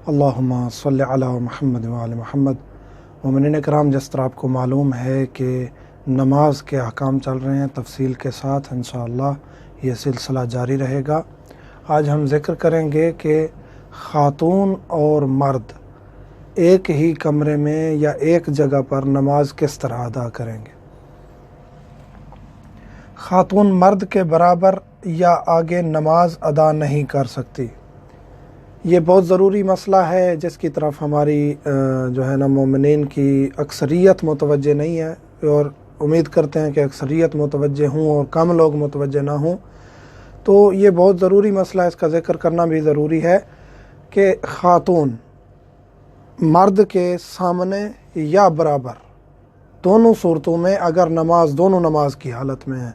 اللہم صلی علی محمد وعلی محمد۔ مومنین کرام، جس طرح آپ کو معلوم ہے کہ نماز کے احکام چل رہے ہیں تفصیل کے ساتھ، انشاءاللہ یہ سلسلہ جاری رہے گا۔ آج ہم ذکر کریں گے کہ خاتون اور مرد ایک ہی کمرے میں یا ایک جگہ پر نماز کس طرح ادا کریں گے۔ خاتون مرد کے برابر یا آگے نماز ادا نہیں کر سکتی۔ یہ بہت ضروری مسئلہ ہے جس کی طرف ہماری مومنین کی اکثریت متوجہ نہیں ہے، اور امید کرتے ہیں کہ اکثریت متوجہ ہوں اور کم لوگ متوجہ نہ ہوں۔ تو یہ بہت ضروری مسئلہ ہے، اس کا ذکر کرنا بھی ضروری ہے کہ خاتون مرد کے سامنے یا برابر دونوں صورتوں میں اگر دونوں نماز کی حالت میں ہیں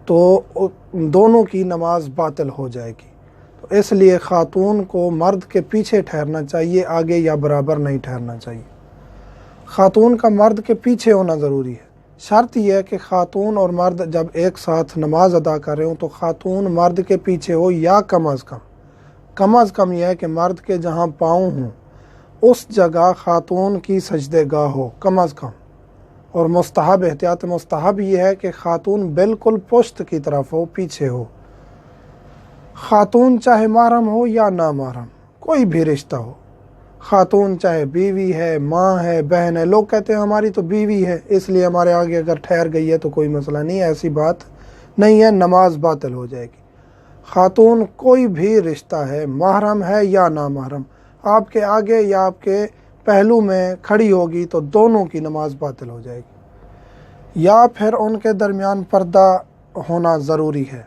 تو دونوں کی نماز باطل ہو جائے گی۔ تو اس لیے خاتون کو مرد کے پیچھے ٹھہرنا چاہیے، آگے یا برابر نہیں ٹھہرنا چاہیے۔ خاتون کا مرد کے پیچھے ہونا ضروری ہے۔ شرط یہ ہے کہ خاتون اور مرد جب ایک ساتھ نماز ادا کر رہے ہوں تو خاتون مرد کے پیچھے ہو، یا کم از کم یہ ہے کہ مرد کے جہاں پاؤں ہوں اس جگہ خاتون کی سجدے گاہ ہو کم از کم۔ اور مستحب، احتیاط مستحب یہ ہے کہ خاتون بالکل پشت کی طرف ہو، پیچھے ہو۔ خاتون چاہے محرم ہو یا نہ محرم، کوئی بھی رشتہ ہو، خاتون چاہے بیوی ہے، ماں ہے، بہن ہے۔ لوگ کہتے ہیں ہماری تو بیوی ہے اس لیے ہمارے آگے اگر ٹھہر گئی ہے تو کوئی مسئلہ نہیں ہے، ایسی بات نہیں ہے، نماز باطل ہو جائے گی۔ خاتون کوئی بھی رشتہ ہے، محرم ہے یا نہ محرم، آپ کے آگے یا آپ کے پہلو میں کھڑی ہوگی تو دونوں کی نماز باطل ہو جائے گی، یا پھر ان کے درمیان پردہ ہونا ضروری ہے۔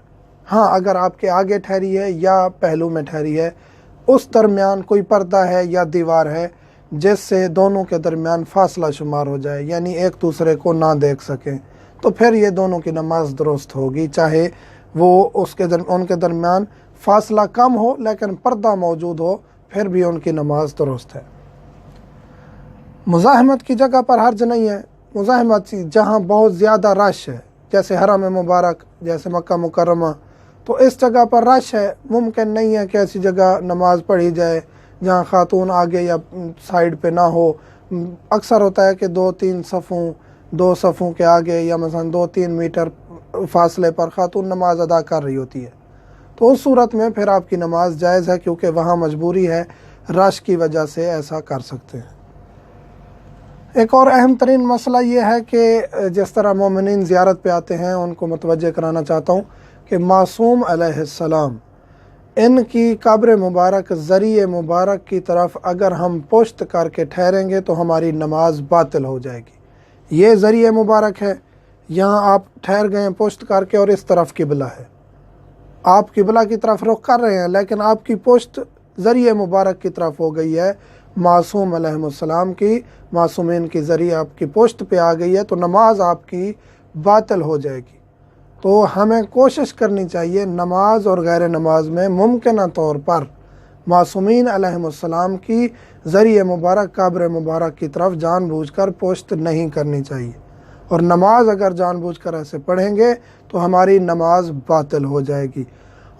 ہاں، اگر آپ کے آگے ٹھہری ہے یا پہلو میں ٹھہری ہے، اس درمیان کوئی پردہ ہے یا دیوار ہے جس سے دونوں کے درمیان فاصلہ شمار ہو جائے، یعنی ایک دوسرے کو نہ دیکھ سکیں، تو پھر یہ دونوں کی نماز درست ہوگی، چاہے وہ ان کے درمیان فاصلہ کم ہو لیکن پردہ موجود ہو، پھر بھی ان کی نماز درست ہے۔ مزاحمت کی جگہ پر حرج نہیں ہے۔ مزاحمت جہاں بہت زیادہ رش ہے، جیسے حرم مبارک، جیسے مکہ مکرمہ، تو اس جگہ پر رش ہے، ممکن نہیں ہے کہ ایسی جگہ نماز پڑھی جائے جہاں خاتون آگے یا سائیڈ پہ نہ ہو۔ اکثر ہوتا ہے کہ دو صفوں کے آگے یا مثلا 2-3 میٹر فاصلے پر خاتون نماز ادا کر رہی ہوتی ہے، تو اس صورت میں پھر آپ کی نماز جائز ہے، کیونکہ وہاں مجبوری ہے، رش کی وجہ سے ایسا کر سکتے ہیں۔ ایک اور اہم ترین مسئلہ یہ ہے کہ جس طرح مومنین زیارت پہ آتے ہیں، ان کو متوجہ کرانا چاہتا ہوں کہ معصوم علیہ السلام، ان کی قبر مبارک، ذریعہ مبارک کی طرف اگر ہم پشت کر کے ٹھہریں گے تو ہماری نماز باطل ہو جائے گی۔ یہ ذریعہ مبارک ہے، یہاں آپ ٹھہر گئے ہیں پشت کر کے، اور اس طرف قبلہ ہے، آپ قبلہ کی طرف رخ کر رہے ہیں لیکن آپ کی پشت ذریعہ مبارک کی طرف ہو گئی ہے، معصوم علیہ السلام کی، معصومین کی ذریعہ آپ کی پشت پہ آ گئی ہے، تو نماز آپ کی باطل ہو جائے گی۔ تو ہمیں کوشش کرنی چاہیے نماز اور غیر نماز میں ممکنہ طور پر معصومین علیہ السلام کی ذریعہ مبارک، قبر مبارک کی طرف جان بوجھ کر پشت نہیں کرنی چاہیے، اور نماز اگر جان بوجھ کر ایسے پڑھیں گے تو ہماری نماز باطل ہو جائے گی۔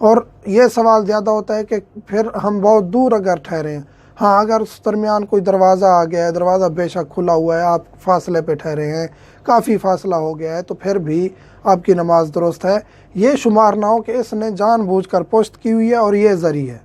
اور یہ سوال زیادہ ہوتا ہے کہ پھر ہم بہت دور اگر ٹھہرے ہیں، ہاں اگر اس درمیان کوئی دروازہ آ گیا ہے، دروازہ بے شک کھلا ہوا ہے، آپ فاصلے پہ ٹھہرے ہیں، کافی فاصلہ ہو گیا ہے، تو پھر بھی آپ کی نماز درست ہے۔ یہ شمار نہ ہو کہ اس نے جان بوجھ کر پشت کی ہوئی ہے اور یہ ذریعہ ہے۔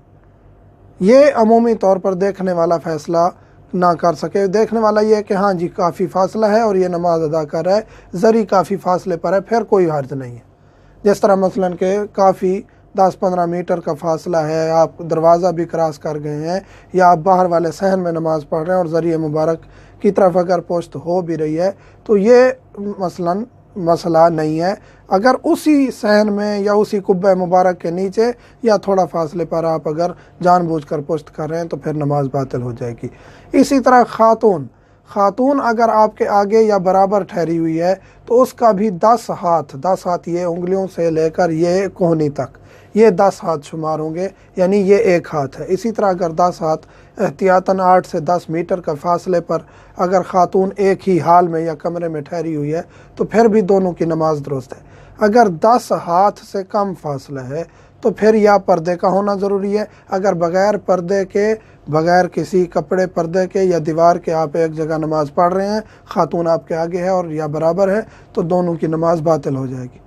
یہ عمومی طور پر دیکھنے والا فیصلہ نہ کر سکے۔ دیکھنے والا یہ ہے کہ ہاں جی کافی فاصلہ ہے اور یہ نماز ادا کر رہا ہے، ذریعہ کافی فاصلے پر ہے، پھر کوئی حرج نہیں ہے۔ جس طرح مثلا کہ کافی 10-15 میٹر کا فاصلہ ہے، آپ دروازہ بھی کراس کر گئے ہیں، یا آپ باہر والے صحن میں نماز پڑھ رہے ہیں اور ذریعہ مبارک کی طرف اگر پشت ہو بھی رہی ہے تو یہ مسئلہ نہیں ہے۔ اگر اسی صحن میں یا اسی قبہ مبارک کے نیچے یا تھوڑا فاصلے پر آپ اگر جان بوجھ کر پشت کر رہے ہیں تو پھر نماز باطل ہو جائے گی۔ اسی طرح خاتون اگر آپ کے آگے یا برابر ٹھہری ہوئی ہے تو اس کا بھی 10 ہاتھ یہ انگلیوں سے لے کر یہ کوہنی تک، یہ 10 ہاتھ شمار ہوں گے، یعنی یہ ایک ہاتھ ہے۔ اسی طرح اگر 10 ہاتھ احتیاطاً 8 سے 10 میٹر کا فاصلے پر اگر خاتون ایک ہی حال میں یا کمرے میں ٹھہری ہوئی ہے تو پھر بھی دونوں کی نماز درست ہے۔ اگر 10 ہاتھ سے کم فاصلہ ہے تو پھر یا پردے کا ہونا ضروری ہے. اگر بغیر پردے کے، بغیر کسی کپڑے پردے کے یا دیوار کے آپ ایک جگہ نماز پڑھ رہے ہیں، خاتون آپ کے آگے ہے اور یا برابر ہے، تو دونوں کی نماز باطل ہو جائے گی.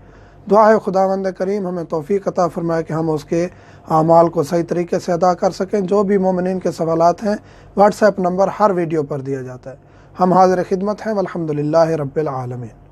دعا ہے خداوند کریم ہمیں توفیق عطا فرمائے کہ ہم اس کے اعمال کو صحیح طریقے سے ادا کر سکیں. جو بھی مومنین کے سوالات ہیں، واٹس ایپ نمبر ہر ویڈیو پر دیا جاتا ہے. ہم حاضر خدمت ہیں. والحمدللہ رب العالمین.